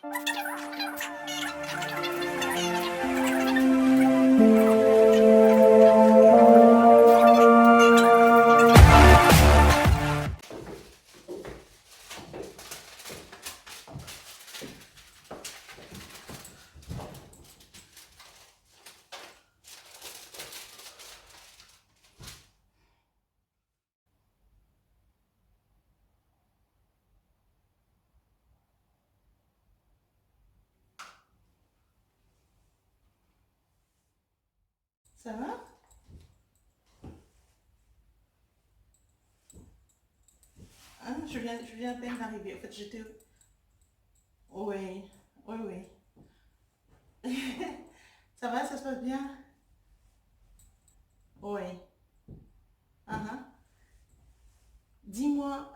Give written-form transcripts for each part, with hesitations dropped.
Ça va? Ah, je viens à peine d'arriver. En fait, j'étais... Oui, oui, oui. Ça va, ça se passe bien? Oui. Ah, ah. Dis-moi,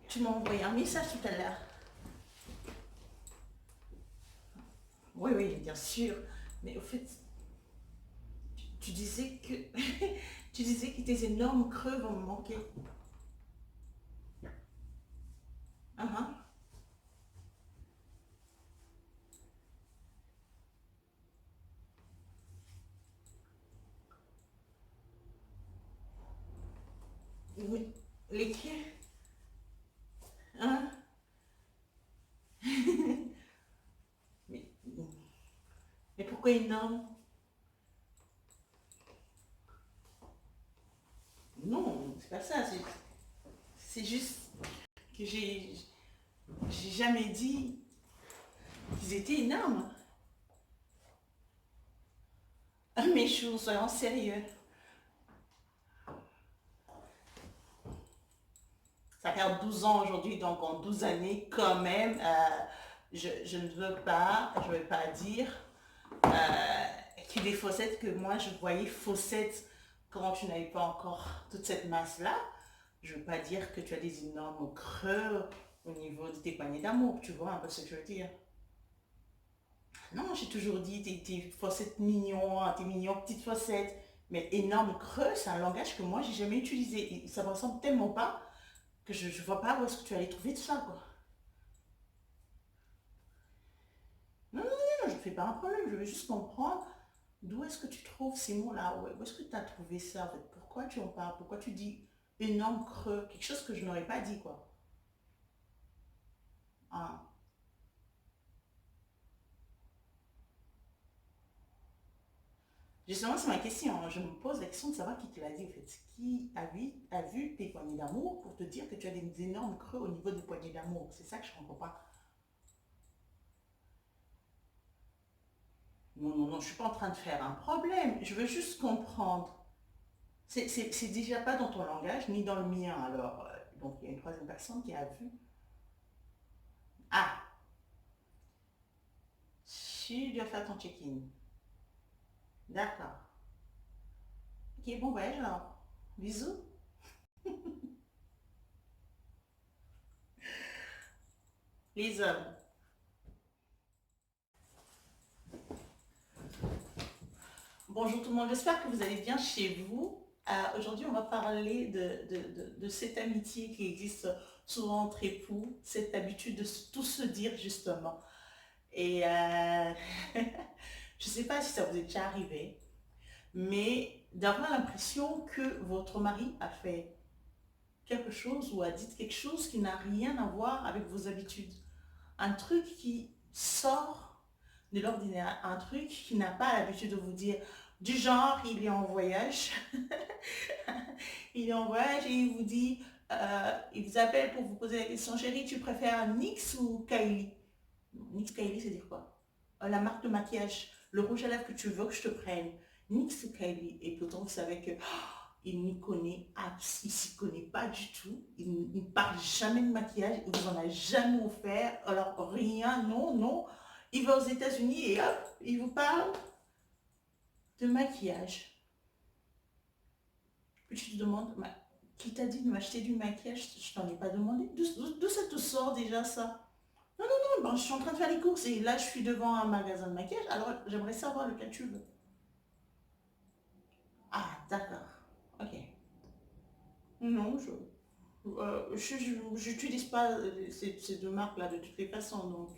tu m'as envoyé un message tout à l'heure. Oui, oui, bien sûr. Mais au fait, tu disais que... tu disais que tes énormes creux vont me manquer. Ah, ah. Oui. Lesquels? Hein? Mais, mais pourquoi énorme? Non, c'est pas ça. C'est juste que j'ai jamais dit qu'ils étaient énormes. Ah, mes choux, soyons sérieux. Ça fait 12 ans aujourd'hui, donc en 12 années, quand même, je ne veux pas, je ne veux pas dire qu'il est faussette, que moi je voyais faussette quand tu n'avais pas encore toute cette masse-là. Je ne veux pas dire que tu as des énormes creux au niveau de tes poignées d'amour, tu vois un peu ce que je veux dire. Non, j'ai toujours dit tes fossettes mignons, tes mignons petites fossettes, mais énorme creux, c'est un langage que moi j'ai jamais utilisé. Et ça me ressemble tellement pas que je ne vois pas où est-ce que tu allais trouver tout ça, quoi. Non, non, non, je ne fais pas un problème, je veux juste comprendre d'où est-ce que tu trouves ces mots-là, où est-ce que tu as trouvé ça, en fait. Pourquoi tu en parles, pourquoi tu dis énorme creux, quelque chose que je n'aurais pas dit, quoi. Ah. Justement, c'est ma question, hein. Je me pose la question de savoir qui te l'a dit, en fait. Qui a vu tes poignées d'amour pour te dire que tu as des énormes creux au niveau des poignées d'amour. C'est ça que je ne comprends pas. Non, non, non, je ne suis pas en train de faire un problème. Je veux juste comprendre. C'est déjà pas dans ton langage, ni dans le mien. Alors, donc, il y a une troisième personne qui a vu. Ah, tu dois faire ton check-in. D'accord. Ok, bon voyage alors. Bisous. Les hommes. Bonjour tout le monde, j'espère que vous allez bien chez vous. Aujourd'hui, on va parler de cette amitié qui existe souvent entre époux, cette habitude de tout se dire justement. Et je ne sais pas si ça vous est déjà arrivé, mais d'avoir l'impression que votre mari a fait quelque chose ou a dit quelque chose qui n'a rien à voir avec vos habitudes. Un truc qui sort de l'ordinaire, un truc qui n'a pas l'habitude de vous dire, du genre, il est en voyage, il est en voyage et il vous dit, il vous appelle pour vous poser la question, chérie, tu préfères NYX ou Kylie? NYX, Kylie, c'est dire quoi? La marque de maquillage, le rouge à lèvres que tu veux que je te prenne, NYX ou Kylie? Et pourtant, vous savez que il n'y connaît, il s'y connaît pas du tout. Il ne parle jamais de maquillage. Il vous en a jamais offert. Alors rien, non, non. Il va aux États-Unis et hop, il vous parle de maquillage. Puis tu te demandes, qui t'a dit de m'acheter du maquillage? Je t'en ai pas demandé. D'où ça te sort déjà ça? Non, non, non, bon, je suis en train de faire les courses et là je suis devant un magasin de maquillage. Alors j'aimerais savoir lequel tu veux. Ah, d'accord. Ok. Non, je... Je n'utilise pas ces deux marques-là de toutes les façons. Donc,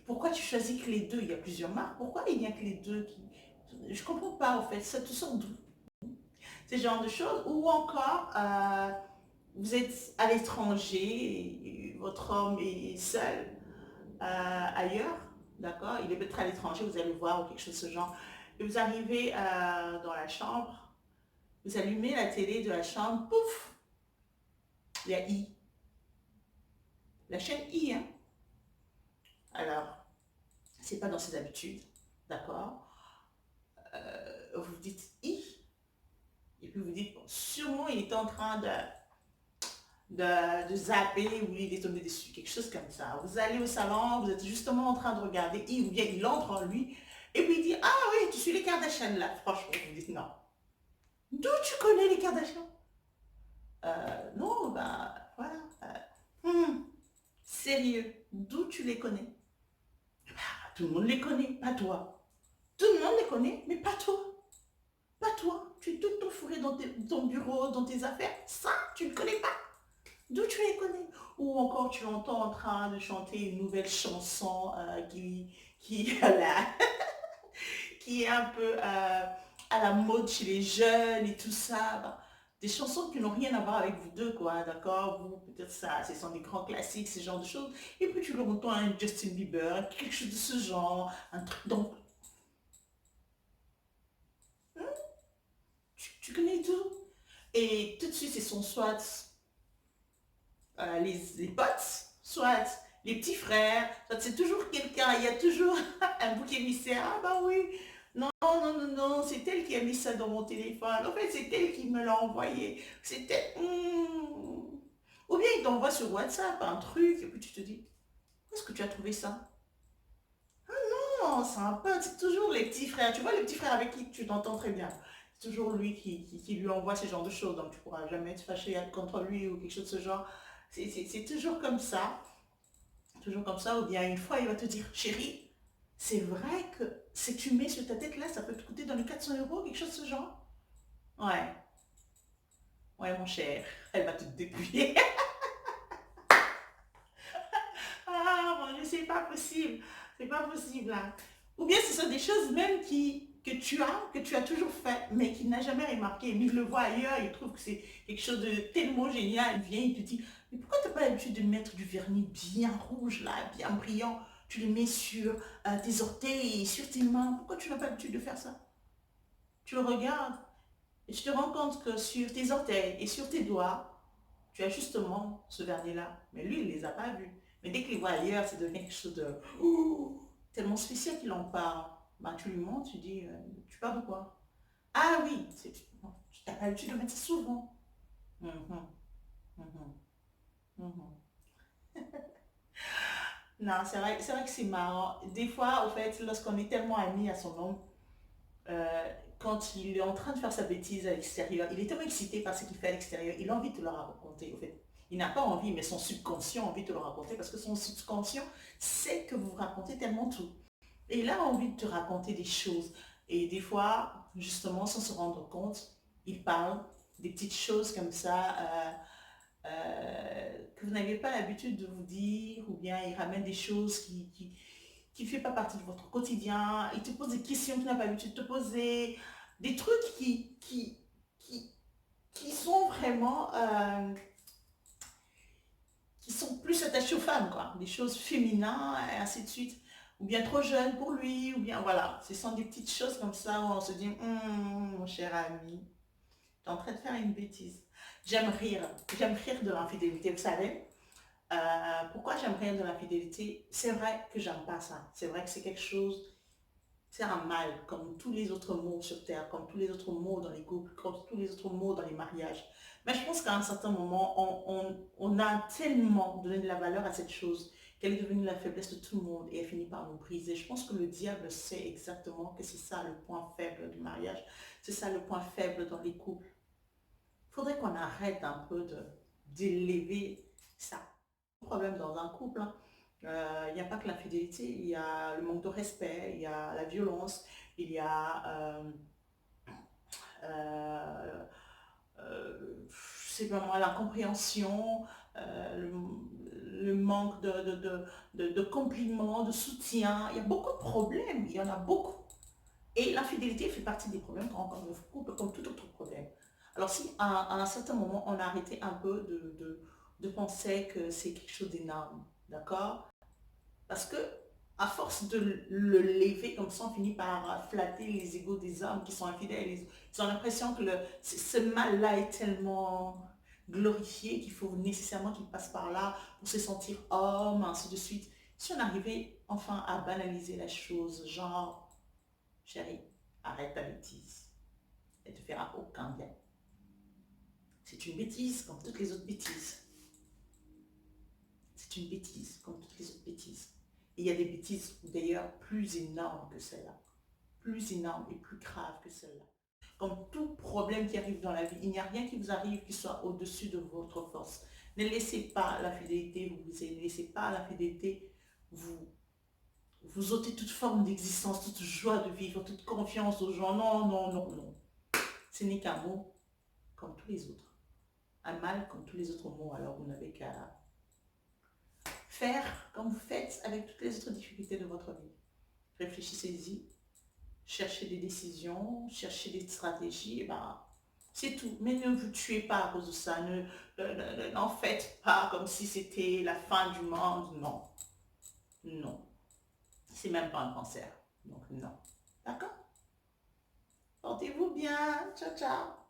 pourquoi tu choisis que les deux? Il y a plusieurs marques. Pourquoi il n'y a que les deux qui... Je comprends pas en fait. Ça te sort d'où? Ce genre de choses. Ou encore, vous êtes à l'étranger, et votre homme est seul ailleurs, d'accord? Il est peut-être à l'étranger, vous allez voir ou quelque chose de ce genre. Et vous arrivez dans la chambre, vous allumez la télé de la chambre, pouf, il y a I. La chaîne I, hein? Alors, c'est pas dans ses habitudes, d'accord? Vous dites I, et puis vous dites, bon, sûrement il était en train de zapper ou il est tombé dessus, quelque chose comme ça. Vous allez au salon, vous êtes justement en train de regarder I, ou bien il entre en lui, et puis il dit, ah oui, tu suis les Kardashians là. Franchement, vous dites non. D'où tu connais les Kardashians? Non, ben voilà. Sérieux, d'où tu les connais? Tout le monde les connaît, pas toi. Tout le monde les connaît, mais pas toi. Pas toi. Tu es tout fourré dans ton bureau, dans tes affaires. Ça, tu ne connais pas. D'où tu les connais? Ou encore tu l'entends en train de chanter une nouvelle chanson qui, qui est un peu à la mode chez les jeunes et tout ça. Bah, des chansons qui n'ont rien à voir avec vous deux, quoi, d'accord? Vous, peut-être ça, ce sont des grands classiques, ce genre de choses. Et puis tu le entends un Justin Bieber, quelque chose de ce genre, un truc. Donc, hein, tu connais tout. Et tout de suite, ce sont soit les potes, soit les petits frères, soit c'est toujours quelqu'un, il y a toujours un bouc émissaire. Ah bah oui, non, non, non, non, c'est elle qui a mis ça dans mon téléphone. En fait, c'est elle qui me l'a envoyé. C'était... Ou bien il t'envoie sur WhatsApp un truc, et puis tu te dis, où est-ce que tu as trouvé ça? Non, c'est un pote, c'est toujours les petits frères. Tu vois, les petits frères avec qui tu t'entends très bien. C'est toujours lui qui lui envoie ce genre de choses, donc tu pourras jamais te fâcher contre lui ou quelque chose de ce genre. C'est toujours comme ça. Toujours comme ça, ou bien une fois, il va te dire, chérie, c'est vrai que ce que tu mets sur ta tête là, ça peut te coûter dans les 400 €, quelque chose de ce genre. Ouais, ouais, mon cher, elle va te dépouiller. Ah, mon Dieu, c'est pas possible. C'est pas possible, là. Ou bien ce sont des choses même que tu as toujours fait, mais qu'il n'a jamais remarqué. Mais il le voit ailleurs, il trouve que c'est quelque chose de tellement génial. Il vient, il te dit, mais pourquoi tu n'as pas l'habitude de mettre du vernis bien rouge, là, bien brillant? Tu le mets sur tes orteils et sur tes mains. Pourquoi tu n'as pas l'habitude de faire ça? Tu le regardes et tu te rends compte que sur tes orteils et sur tes doigts, tu as justement ce vernis-là. Mais lui, il ne les a pas vus. Mais dès qu'il les voit ailleurs, c'est devenu quelque chose de tellement spécial qu'il en parle. Bah, tu lui montres, tu dis, tu parles de quoi? Ah oui, tu n'as pas l'habitude de mettre ça souvent. Mhm, mhm, mhm. Non, c'est vrai que c'est marrant. Des fois, au fait, lorsqu'on est tellement ami à son nom, quand il est en train de faire sa bêtise à l'extérieur, il est tellement excité par ce qu'il fait à l'extérieur, il a envie de te le raconter, au fait. Il n'a pas envie, mais son subconscient a envie de te le raconter parce que son subconscient sait que vous vous racontez tellement tout. Et il a envie de te raconter des choses. Et des fois, justement, sans se rendre compte, il parle des petites choses comme ça que vous n'avez pas l'habitude de vous dire, ou bien il ramène des choses qui ne fait pas partie de votre quotidien, il te pose des questions que tu n'as pas l'habitude de te poser, des trucs qui, qui sont vraiment, qui sont plus attachés aux femmes, quoi, des choses féminines, et ainsi de suite, ou bien trop jeune pour lui, ou bien voilà, ce sont des petites choses comme ça où on se dit, mon cher ami, tu es en train de faire une bêtise. J'aime rire de l'infidélité, vous savez. Pourquoi j'aime rire de l'infidélité? C'est vrai que j'aime pas ça. C'est vrai que c'est quelque chose, c'est un mal, comme tous les autres mots sur Terre, comme tous les autres mots dans les couples, comme tous les autres mots dans les mariages. Mais je pense qu'à un certain moment, on a tellement donné de la valeur à cette chose qu'elle est devenue la faiblesse de tout le monde et elle finit par nous briser. Je pense que le diable sait exactement que c'est ça le point faible du mariage. C'est ça le point faible dans les couples. Il faudrait qu'on arrête un peu d'élever ça. Problème dans un couple, hein. Il n'y a pas que l'infidélité, il y a le manque de respect, il y a la violence, il y a, euh, je c'est vraiment l'incompréhension, le manque de compliments, de soutien. Il y a beaucoup de problèmes, il y en a beaucoup. Et l'infidélité fait partie des problèmes qu'on rencontre dans le couple, comme tout autre problème. Alors si à un certain moment, on a arrêté un peu de penser que c'est quelque chose d'énorme, d'accord? Parce que à force de le lever comme ça, on finit par flatter les égos des hommes qui sont infidèles. Ils ont l'impression que ce mal-là est tellement glorifié qu'il faut nécessairement qu'il passe par là pour se sentir homme, ainsi de suite. Si on arrivait enfin à banaliser la chose, genre, chérie, arrête ta bêtise. Elle ne te fera aucun bien. C'est une bêtise comme toutes les autres bêtises. C'est une bêtise comme toutes les autres bêtises. Et il y a des bêtises d'ailleurs plus énormes que celle-là. Plus énormes et plus graves que celle-là. Comme tout problème qui arrive dans la vie, il n'y a rien qui vous arrive qui soit au-dessus de votre force. Ne laissez pas la fidélité vous briser. Ne laissez pas la fidélité vous ôter toute forme d'existence, toute joie de vivre, toute confiance aux gens. Non, non, non, non. Ce n'est qu'un mot comme tous les autres. Un mal comme tous les autres mots. Alors vous n'avez qu'à faire comme vous faites avec toutes les autres difficultés de votre vie. Réfléchissez-y, cherchez des décisions, cherchez des stratégies, et ben, c'est tout. Mais ne vous tuez pas à cause de ça, n'en faites pas comme si c'était la fin du monde, non. Non. C'est même pas un cancer, donc non. D'accord? Portez-vous bien, ciao ciao.